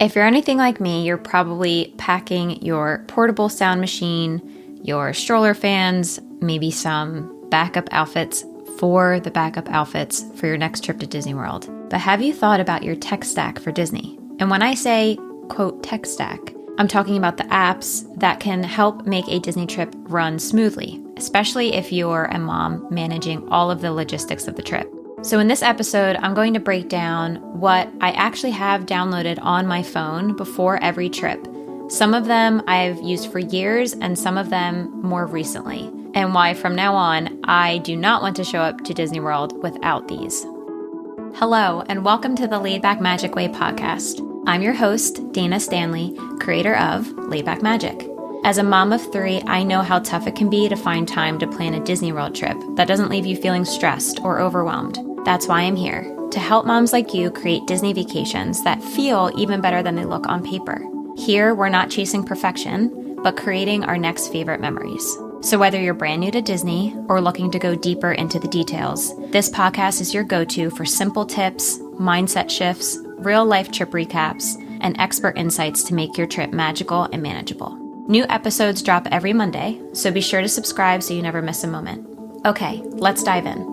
If you're anything like me, you're probably packing your portable sound machine, your stroller fans, maybe some backup outfits for the backup outfits for your next trip to Disney World. But have you thought about your tech stack for Disney? And when I say, quote, tech stack, I'm talking about the apps that can help make a Disney trip run smoothly, especially if you're a mom managing all of the logistics of the trip. So in this episode, I'm going to break down what I actually have downloaded on my phone before every trip. Some of them I've used for years and some of them more recently, and why from now on, I do not want to show up to Disney World without these. Hello, and welcome to the Laid Back Magic Way podcast. I'm your host, Dana Stanley, creator of Laid Back Magic. As a mom of 3, I know how tough it can be to find time to plan a Disney World trip that doesn't leave you feeling stressed or overwhelmed. That's why I'm here, to help moms like you create Disney vacations that feel even better than they look on paper. Here, we're not chasing perfection, but creating our next favorite memories. So whether you're brand new to Disney or looking to go deeper into the details, this podcast is your go-to for simple tips, mindset shifts, real-life trip recaps, and expert insights to make your trip magical and manageable. New episodes drop every Monday, so be sure to subscribe so you never miss a moment. Okay, let's dive in.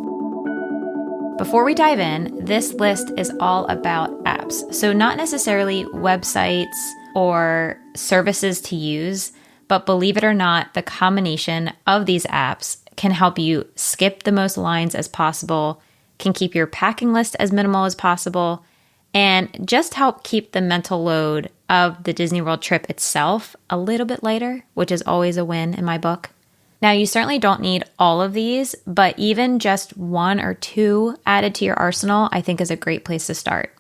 Before we dive in, this list is all about apps. So not necessarily websites or services to use, but believe it or not, the combination of these apps can help you skip the most lines as possible, can keep your packing list as minimal as possible, and just help keep the mental load of the Disney World trip itself a little bit lighter, which is always a win in my book. Now, you certainly don't need all of these, but even just 1 or 2 added to your arsenal, I think is a great place to start.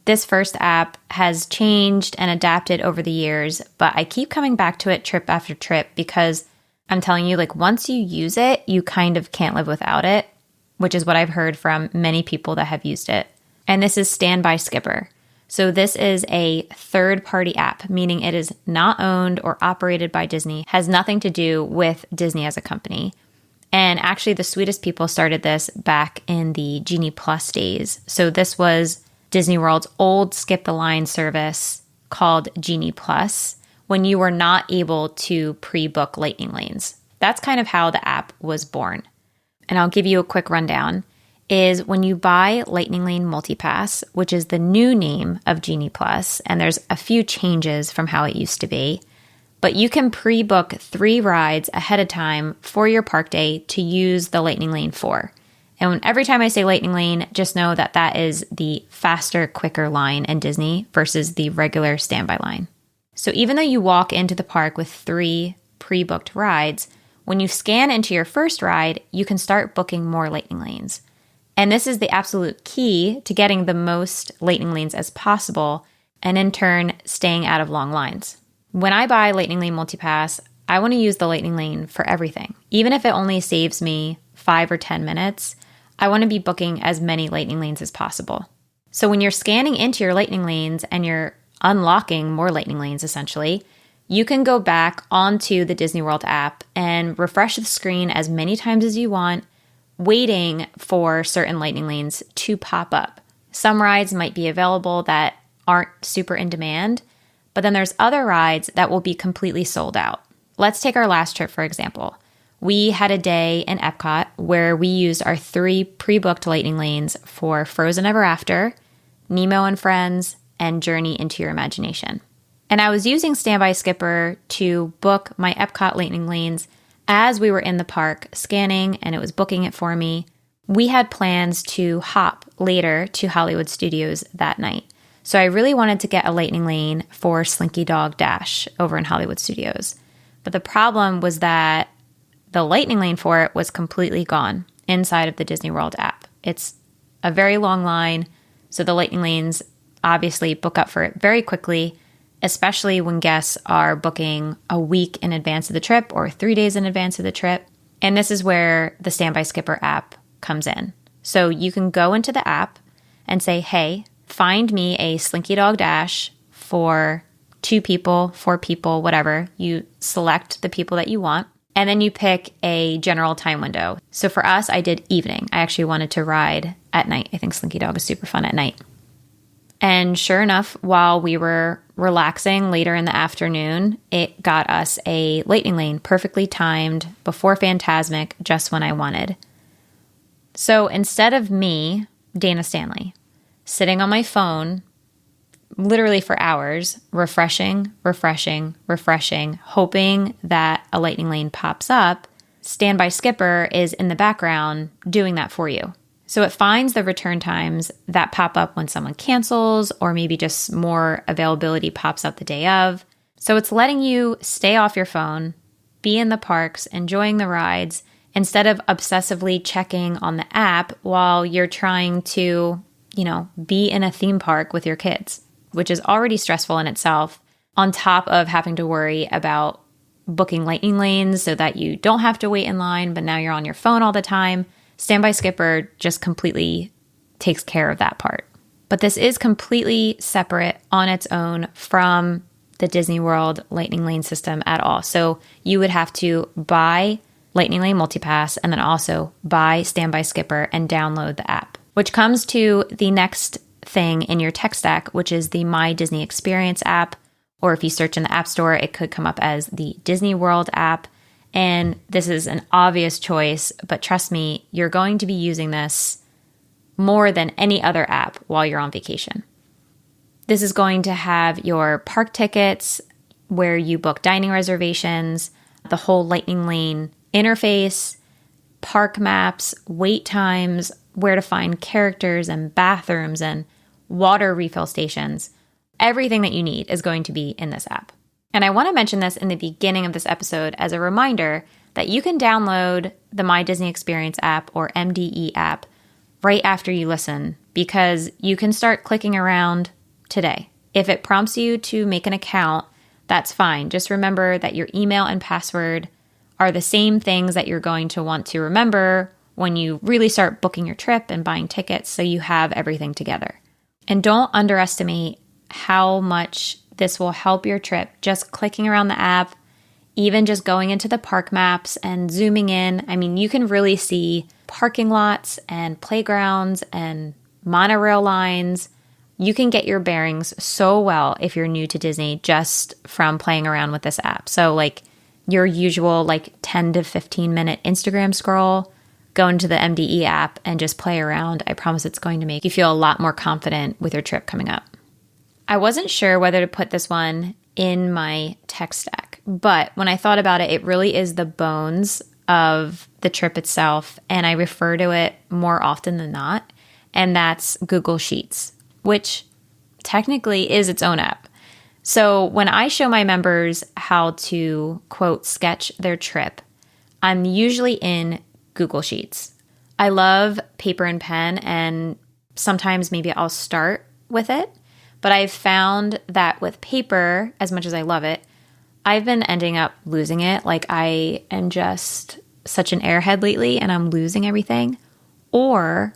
This first app has changed and adapted over the years, but I keep coming back to it trip after trip because I'm telling you, once you use it, you kind of can't live without it, which is what I've heard from many people that have used it. And this is Standby Skipper. So this is a third-party app, meaning it is not owned or operated by Disney, has nothing to do with Disney as a company. And actually, the sweetest people started this back in the Genie Plus days. So this was Disney World's old Skip the Line service called Genie Plus when you were not able to pre-book lightning lanes. That's kind of how the app was born. And I'll give you a quick rundown. Is when you buy Lightning Lane Multipass, which is the new name of Genie Plus, and there's a few changes from how it used to be, but you can pre-book 3 rides ahead of time for your park day to use the Lightning Lane for. And every time I say Lightning Lane, just know that that is the faster, quicker line in Disney versus the regular standby line. So even though you walk into the park with 3 pre-booked rides, when you scan into your first ride, you can start booking more Lightning Lanes. And this is the absolute key to getting the most Lightning Lanes as possible, and in turn, staying out of long lines. When I buy Lightning Lane Multipass, I want to use the Lightning Lane for everything. Even if it only saves me 5 or 10 minutes, I want to be booking as many Lightning Lanes as possible. So when you're scanning into your Lightning Lanes and you're unlocking more Lightning Lanes, essentially, you can go back onto the Disney World app and refresh the screen as many times as you want, waiting for certain Lightning Lanes to pop up. Some rides might be available that aren't super in demand, but then there's other rides that will be completely sold out. Let's take our last trip, for example. We had a day in Epcot where we used our 3 pre-booked Lightning Lanes for Frozen Ever After, Nemo and Friends, and Journey into Your Imagination. And I was using Standby Skipper to book my Epcot Lightning Lanes as we were in the park scanning, and it was booking it for me. We had plans to hop later to Hollywood Studios that night. So I really wanted to get a Lightning Lane for Slinky Dog Dash over in Hollywood Studios. But the problem was that the Lightning Lane for it was completely gone inside of the Disney World app. It's a very long line, so the Lightning Lanes obviously book up for it very quickly, especially when guests are booking a week in advance of the trip or 3 days in advance of the trip. And this is where the Standby Skipper app comes in. So you can go into the app and say, hey, find me a Slinky Dog Dash for 2 people, 4 people, whatever. You select the people that you want, and then you pick a general time window. So for us, I did evening. I actually wanted to ride at night. I think Slinky Dog is super fun at night. And sure enough, while we were relaxing later in the afternoon, it got us a lightning lane perfectly timed before Fantasmic, just when I wanted. So instead of me, Dana Stanley, sitting on my phone literally for hours, refreshing, hoping that a lightning lane pops up, Standby Skipper is in the background doing that for you. So it finds the return times that pop up when someone cancels, or maybe just more availability pops up the day of. So it's letting you stay off your phone, be in the parks, enjoying the rides, instead of obsessively checking on the app while you're trying to, be in a theme park with your kids, which is already stressful in itself, on top of having to worry about booking lightning lanes so that you don't have to wait in line, but now you're on your phone all the time. Standby Skipper just completely takes care of that part. But this is completely separate on its own from the Disney World Lightning Lane system at all. So you would have to buy Lightning Lane Multipass and then also buy Standby Skipper and download the app, which comes to the next thing in your tech stack, which is the My Disney Experience app. Or if you search in the App Store, it could come up as the Disney World app. And this is an obvious choice, but trust me, you're going to be using this more than any other app while you're on vacation. This is going to have your park tickets, where you book dining reservations, the whole Lightning Lane interface, park maps, wait times, where to find characters and bathrooms and water refill stations. Everything that you need is going to be in this app. And I want to mention this in the beginning of this episode as a reminder that you can download the My Disney Experience app, or MDE app, right after you listen, because you can start clicking around today. If it prompts you to make an account, that's fine. Just remember that your email and password are the same things that you're going to want to remember when you really start booking your trip and buying tickets, so you have everything together. And don't underestimate how much this will help your trip, just clicking around the app, even just going into the park maps and zooming in. I mean, you can really see parking lots and playgrounds and monorail lines. You can get your bearings so well if you're new to Disney just from playing around with this app. So like your usual 10 to 15 minute Instagram scroll, go into the MDE app and just play around. I promise it's going to make you feel a lot more confident with your trip coming up. I wasn't sure whether to put this one in my tech stack, but when I thought about it, it really is the bones of the trip itself, and I refer to it more often than not, and that's Google Sheets, which technically is its own app. So when I show my members how to, quote, sketch their trip, I'm usually in Google Sheets. I love paper and pen, and sometimes maybe I'll start with it. But I've found that with paper, as much as I love it, I've been ending up losing it. Like I am just such an airhead lately and I'm losing everything. Or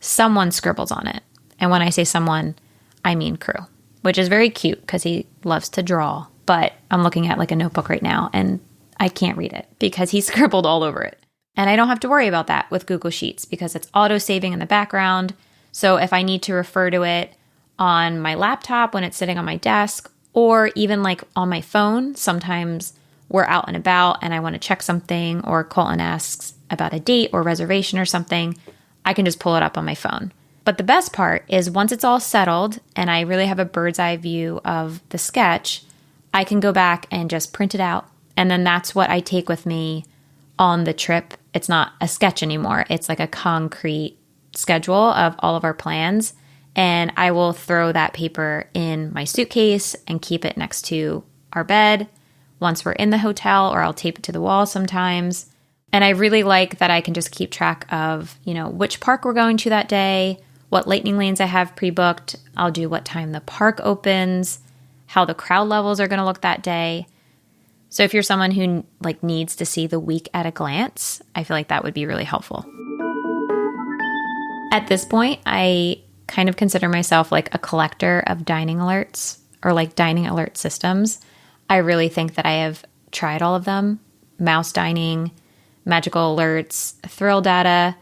someone scribbles on it. And when I say someone, I mean Crew, which is very cute because he loves to draw. But I'm looking at a notebook right now and I can't read it because he scribbled all over it. And I don't have to worry about that with Google Sheets because it's auto-saving in the background. So if I need to refer to it on my laptop when it's sitting on my desk, or even on my phone, sometimes we're out and about and I want to check something, or Colton asks about a date or reservation or something, I can just pull it up on my phone. But the best part is once it's all settled and I really have a bird's eye view of the sketch, I can go back and just print it out. And then that's what I take with me on the trip. It's not a sketch anymore. It's like a concrete schedule of all of our plans. And I will throw that paper in my suitcase and keep it next to our bed once we're in the hotel, or I'll tape it to the wall sometimes. And I really like that I can just keep track of, which park we're going to that day, what lightning lanes I have pre-booked. I'll do what time the park opens, how the crowd levels are going to look that day. So if you're someone who needs to see the week at a glance, I feel like that would be really helpful. At this point, I kind of consider myself a collector of dining alerts, or dining alert systems. I really think that I have tried all of them: mouse dining, magical alerts, thrill data.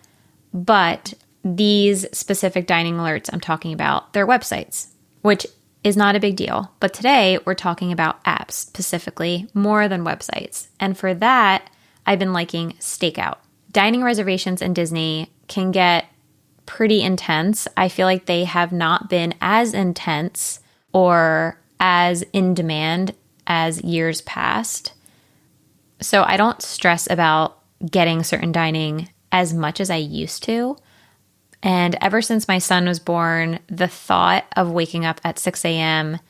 But these specific dining alerts I'm talking about, they're websites. which is not a big deal. But today we're talking about apps specifically more than websites. And for that, I've been liking Stakeout. Dining reservations in Disney can get pretty intense. I feel like they have not been as intense or as in demand as years past. So I don't stress about getting certain dining as much as I used to. And ever since my son was born, the thought of waking up at 6 a.m.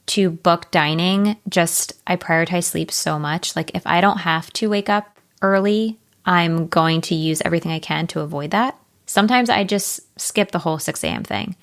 to book dining, I prioritize sleep so much. Like if I don't have to wake up early, I'm going to use everything I can to avoid that. Sometimes I just skip the whole 6 a.m. thing.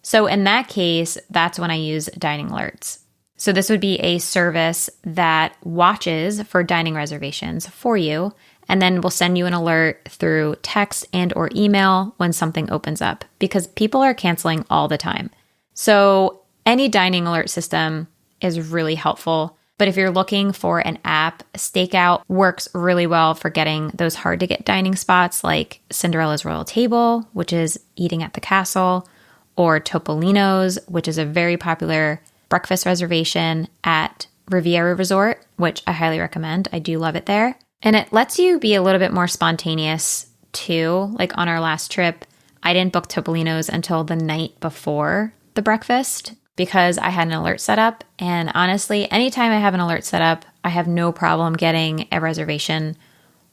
So in that case, that's when I use dining alerts. So this would be a service that watches for dining reservations for you and then will send you an alert through text and or email when something opens up because people are canceling all the time. So any dining alert system is really helpful. But if you're looking for an app, Stakeout works really well for getting those hard to get dining spots like Cinderella's Royal Table, which is eating at the castle, or Topolino's, which is a very popular breakfast reservation at Riviera Resort, which I highly recommend. I do love it there. And it lets you be a little bit more spontaneous too. Like on our last trip, I didn't book Topolino's until the night before the breakfast because I had an alert set up. And honestly, anytime I have an alert set up, I have no problem getting a reservation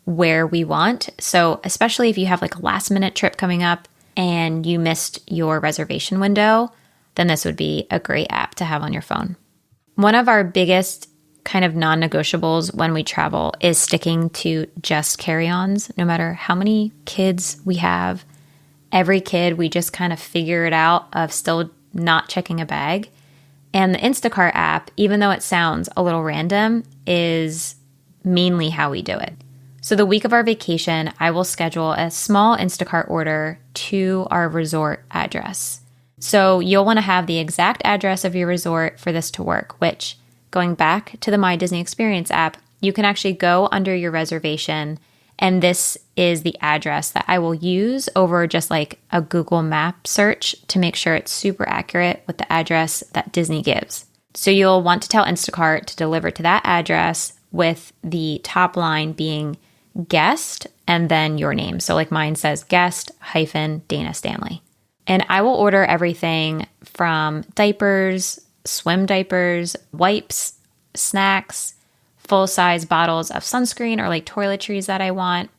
where we want. So especially if you have like a last minute trip coming up and you missed your reservation window, then this would be a great app to have on your phone. One of our biggest kind of non-negotiables when we travel is sticking to just carry-ons, no matter how many kids we have. Every kid, we just kind of figure it out of still not checking a bag. And the Instacart app, even though it sounds a little random, is mainly how we do it. So the week of our vacation, I will schedule a small Instacart order to our resort address. So you'll want to have the exact address of your resort for this to work, which, going back to the My Disney Experience app, you can actually go under your reservation, and this is the address that I will use over just like a Google map search to make sure it's super accurate with the address that Disney gives. So you'll want to tell Instacart to deliver to that address with the top line being guest and then your name. So like mine says guest - Dana Stanley. And I will order everything from diapers, swim diapers, wipes, snacks, full-size bottles of sunscreen or like toiletries that I want.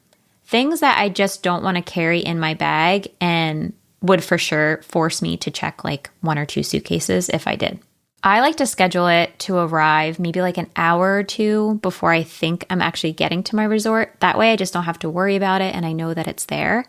Things that I just don't want to carry in my bag and would for sure force me to check like 1 or 2 suitcases if I did. I like to schedule it to arrive maybe like an hour or 2 before I think I'm actually getting to my resort. That way I just don't have to worry about it and I know that it's there.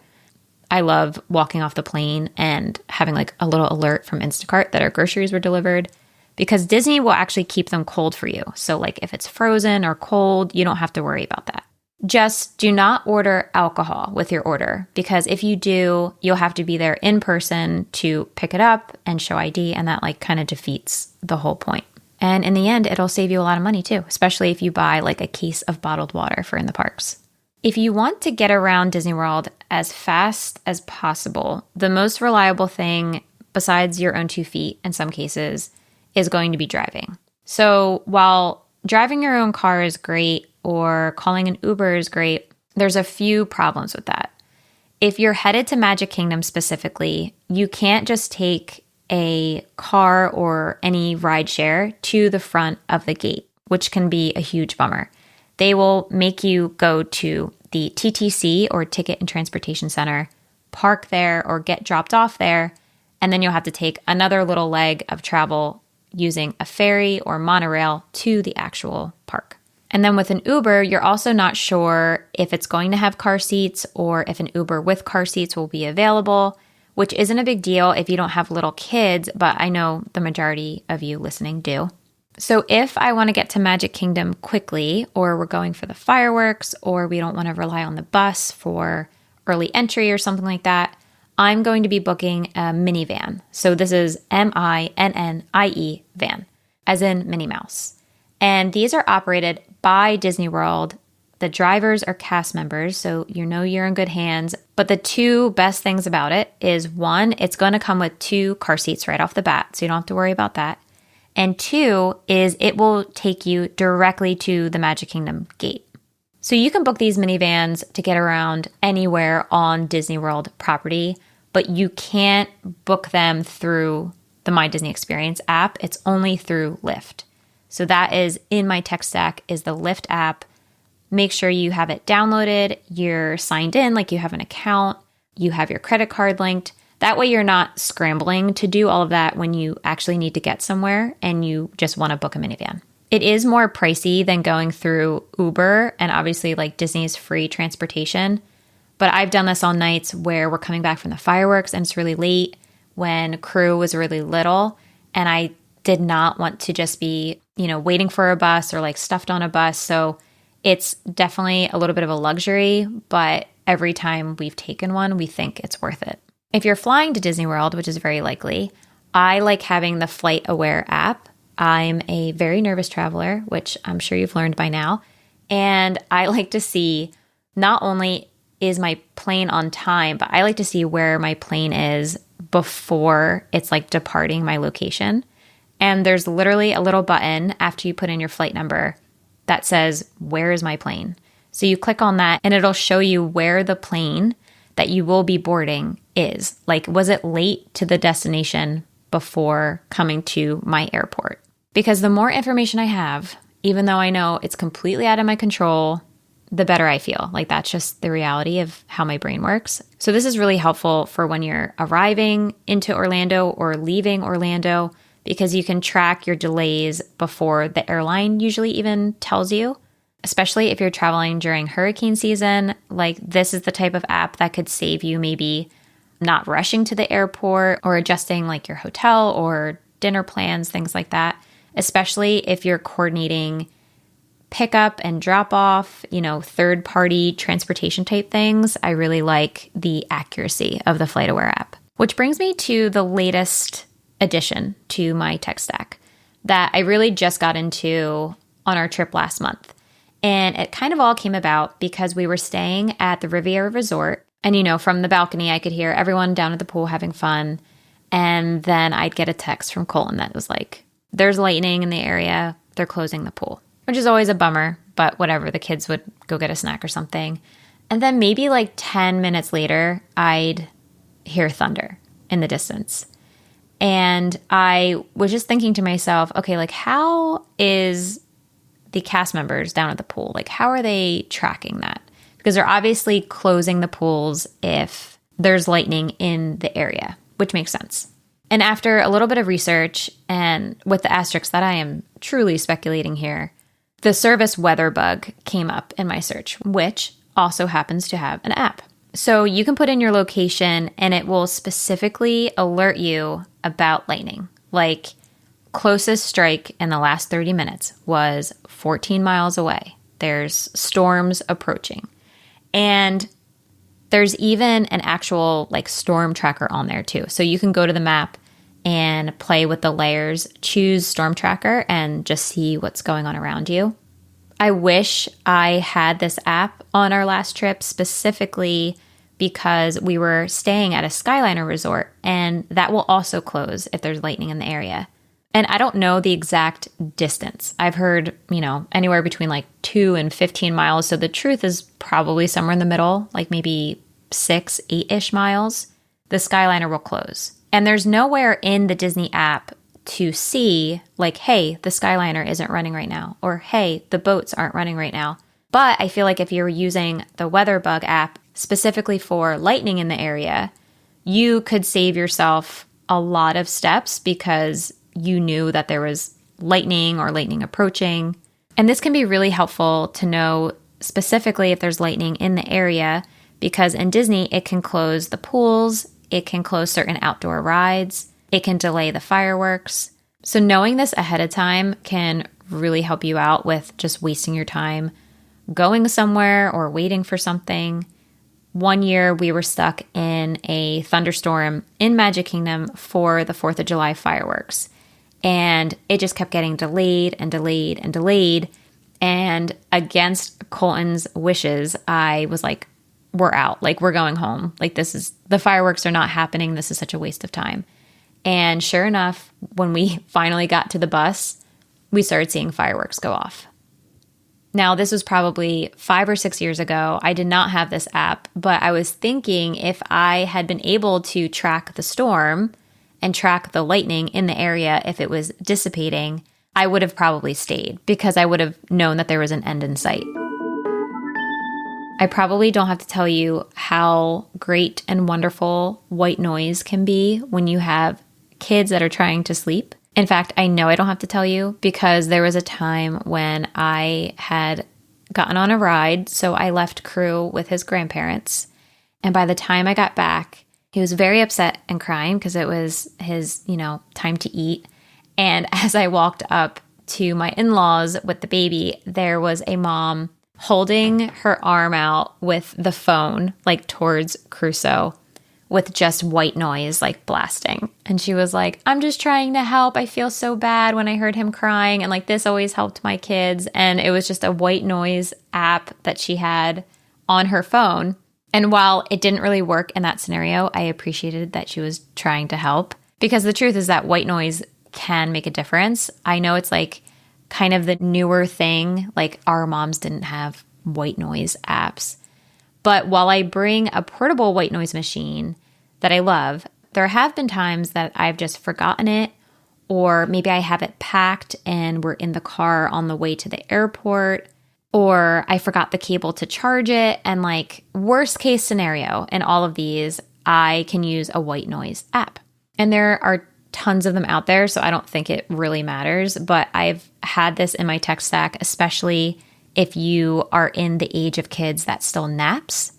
I love walking off the plane and having like a little alert from Instacart that our groceries were delivered because Disney will actually keep them cold for you. So like if it's frozen or cold, you don't have to worry about that. Just do not order alcohol with your order because if you do, you'll have to be there in person to pick it up and show ID, and that like kind of defeats the whole point. And in the end, it'll save you a lot of money too, especially if you buy like a case of bottled water for in the parks. If you want to get around Disney World as fast as possible, the most reliable thing, besides your own 2 feet in some cases, is going to be driving. So while driving your own car is great or calling an Uber is great, there's a few problems with that. If you're headed to Magic Kingdom specifically, you can't just take a car or any rideshare to the front of the gate, which can be a huge bummer. They will make you go to the TTC or Ticket and Transportation Center, park there or get dropped off there, and then you'll have to take another little leg of travel using a ferry or monorail to the actual park. And then with an Uber, you're also not sure if it's going to have car seats or if an Uber with car seats will be available, which isn't a big deal if you don't have little kids, but I know the majority of you listening do. So if I want to get to Magic Kingdom quickly, or we're going for the fireworks, or we don't want to rely on the bus for early entry or something like that, I'm going to be booking a minivan. So this is MINNIE van, as in Minnie Mouse. And these are operated by Disney World The drivers are cast members, so you know you're in good hands. But the two best things about it is, one, it's going to come with 2 car seats right off the bat, so you don't have to worry about that. And 2 is it will take you directly to the Magic Kingdom gate. So you can book these minivans to get around anywhere on Disney World property, but you can't book them through the My Disney Experience app. It's only through Lyft. So that is in my tech stack is the Lyft app. Make sure you have it downloaded, you're signed in, like you have an account, you have your credit card linked. That way you're not scrambling to do all of that when you actually need to get somewhere and you just want to book a minivan. It is more pricey than going through Uber and obviously like Disney's free transportation. But I've done this on nights where we're coming back from the fireworks and it's really late, when crew was really little, and I did not want to just be, waiting for a bus or like stuffed on a bus. So it's definitely a little bit of a luxury, but every time we've taken one, we think it's worth it. If you're flying to Disney World, which is very likely, I like having the Flight Aware app. I'm a very nervous traveler, which I'm sure you've learned by now. And I like to see not only is my plane on time, but I like to see where my plane is before it's like departing my location. And there's literally a little button after you put in your flight number that says, "Where is my plane?" So you click on that and it'll show you where the plane that you will be boarding is. Like, was it late to the destination before coming to my airport? Because the more information I have, even though I know it's completely out of my control, the better I feel. Like, that's just the reality of how my brain works. So this is really helpful for when you're arriving into Orlando or leaving Orlando, because you can track your delays before the airline usually even tells you. Especially if you're traveling during hurricane season, like this is the type of app that could save you maybe not rushing to the airport or adjusting like your hotel or dinner plans, things like that. Especially if you're coordinating pickup and drop off, third party transportation type things. I really like the accuracy of the FlightAware app. Which brings me to the latest addition to my tech stack that I really just got into on our trip last month. And it kind of all came about because we were staying at the Riviera Resort. And, from the balcony, I could hear everyone down at the pool having fun. And then I'd get a text from Colin that was like, "There's lightning in the area. They're closing the pool," which is always a bummer. But whatever, the kids would go get a snack or something. And then maybe like 10 minutes later, I'd hear thunder in the distance. And I was just thinking to myself, okay, like how is the cast members down at the pool, like how are they tracking that? Because they're obviously closing the pools if there's lightning in the area, which makes sense. And after a little bit of research, and with the asterisk that I am truly speculating here, the service weather bug came up in my search, which also happens to have an app. So you can put in your location and it will specifically alert you about lightning. Like, closest strike in the last 30 minutes was 14 miles away. There's storms approaching. And there's even an actual like storm tracker on there too. So you can go to the map and play with the layers, choose storm tracker, and just see what's going on around you. I wish I had this app on our last trip specifically because we were staying at a Skyliner resort and that will also close if there's lightning in the area. And I don't know the exact distance. I've heard, anywhere between like 2 and 15 miles. So the truth is probably somewhere in the middle, like maybe 6, 8-ish miles. The Skyliner will close. And there's nowhere in the Disney app to see like, hey, the Skyliner isn't running right now, or hey, the boats aren't running right now. But I feel like if you're using the WeatherBug app specifically for lightning in the area, you could save yourself a lot of steps because you knew that there was lightning or lightning approaching. And this can be really helpful to know specifically if there's lightning in the area, because in Disney, it can close the pools, it can close certain outdoor rides, it can delay the fireworks. So knowing this ahead of time can really help you out with just wasting your time going somewhere or waiting for something. One year we were stuck in a thunderstorm in Magic Kingdom for the 4th of July fireworks. And it just kept getting delayed and delayed and delayed. And against Colton's wishes, I was like, we're out. Like, we're going home. Like, the fireworks are not happening. This is such a waste of time. And sure enough, when we finally got to the bus, we started seeing fireworks go off. Now, this was probably 5 or 6 years ago. I did not have this app, but I was thinking if I had been able to track the storm and track the lightning in the area, if it was dissipating, I would have probably stayed because I would have known that there was an end in sight. I probably don't have to tell you how great and wonderful white noise can be when you have kids that are trying to sleep. In fact, I know I don't have to tell you because there was a time when I had gotten on a ride, so I left Crew with his grandparents. And by the time I got back, he was very upset and crying because it was his, time to eat. And as I walked up to my in-laws with the baby, there was a mom holding her arm out with the phone, like towards Crusoe, with just white noise, like blasting. And she was like, I'm just trying to help. I feel so bad when I heard him crying. And like, this always helped my kids. And it was just a white noise app that she had on her phone. And while it didn't really work in that scenario, I appreciated that she was trying to help because the truth is that white noise can make a difference. I know it's like kind of the newer thing, like our moms didn't have white noise apps. But while I bring a portable white noise machine that I love, there have been times that I've just forgotten it, or maybe I have it packed and we're in the car on the way to the airport, or I forgot the cable to charge it. And like worst case scenario in all of these, I can use a white noise app. And there are tons of them out there, so I don't think it really matters. But I've had this in my tech stack, especially if you are in the age of kids that still naps.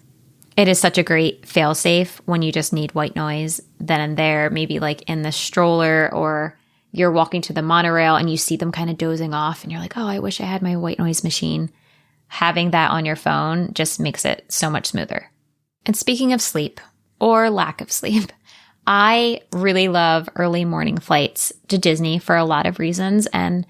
It is such a great fail-safe when you just need white noise then and there, maybe like in the stroller or you're walking to the monorail and you see them kind of dozing off and you're like, oh, I wish I had my white noise machine. Having that on your phone just makes it so much smoother. And speaking of sleep or lack of sleep, I really love early morning flights to Disney for a lot of reasons. And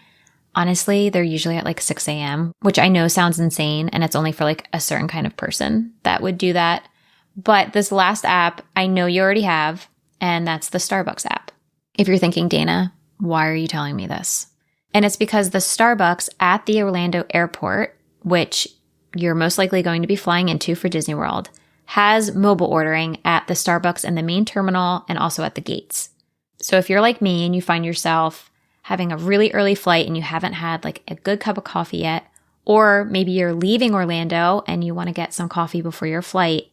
honestly, they're usually at like 6 a.m., which I know sounds insane. And it's only for like a certain kind of person that would do that. But this last app, I know you already have, and that's the Starbucks app. If you're thinking, Dana, why are you telling me this? And it's because the Starbucks at the Orlando airport, which you're most likely going to be flying into for Disney World, has mobile ordering at the Starbucks in the main terminal and also at the gates. So if you're like me and you find yourself having a really early flight and you haven't had like a good cup of coffee yet, or maybe you're leaving Orlando and you want to get some coffee before your flight,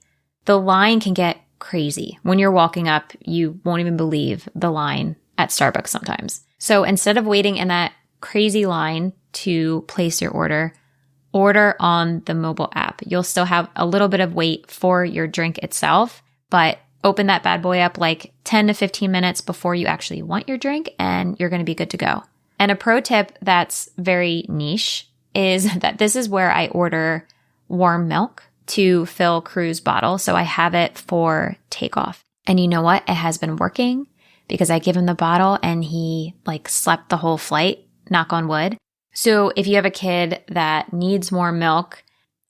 the line can get crazy. When you're walking up, you won't even believe the line at Starbucks sometimes. So instead of waiting in that crazy line to place your order on the mobile app. You'll still have a little bit of wait for your drink itself, but open that bad boy up like 10 to 15 minutes before you actually want your drink and you're going to be good to go. And a pro tip that's very niche is that this is where I order warm milk to fill Crew's bottle. So I have it for takeoff. And you know what? It has been working because I give him the bottle and he like slept the whole flight, knock on wood. So if you have a kid that needs more milk,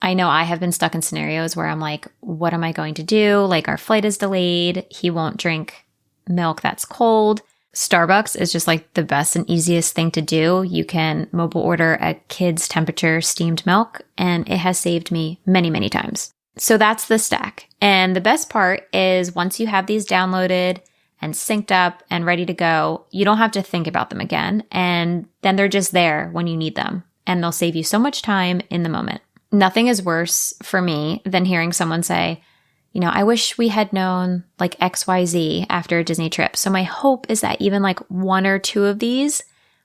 I know I have been stuck in scenarios where I'm like, what am I going to do? Like our flight is delayed. He won't drink milk that's cold. Starbucks is just like the best and easiest thing to do. You can mobile order a kid's temperature steamed milk, and it has saved me many, many times. So that's the stack. And the best part is once you have these downloaded and synced up and ready to go, you don't have to think about them again. And then they're just there when you need them. And they'll save you so much time in the moment. Nothing is worse for me than hearing someone say, you know, I wish we had known like XYZ after a Disney trip. So my hope is that even like one or two of these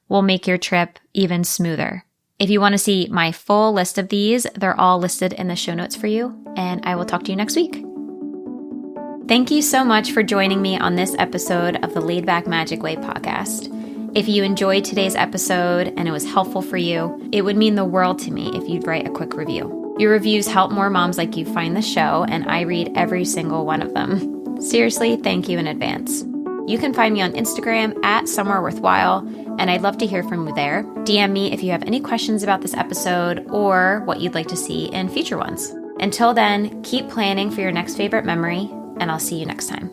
will make your trip even smoother. If you want to see my full list of these, they're all listed in the show notes for you. And I will talk to you next week. Thank you so much for joining me on this episode of the Laid Back Magic Way podcast. If you enjoyed today's episode and it was helpful for you, it would mean the world to me if you'd write a quick review. Your reviews help more moms like you find the show, and I read every single one of them. Seriously, thank you in advance. You can find me on Instagram at Somewhere Worthwhile, and I'd love to hear from you there. DM me if you have any questions about this episode or what you'd like to see in future ones. Until then, keep planning for your next favorite memory, and I'll see you next time.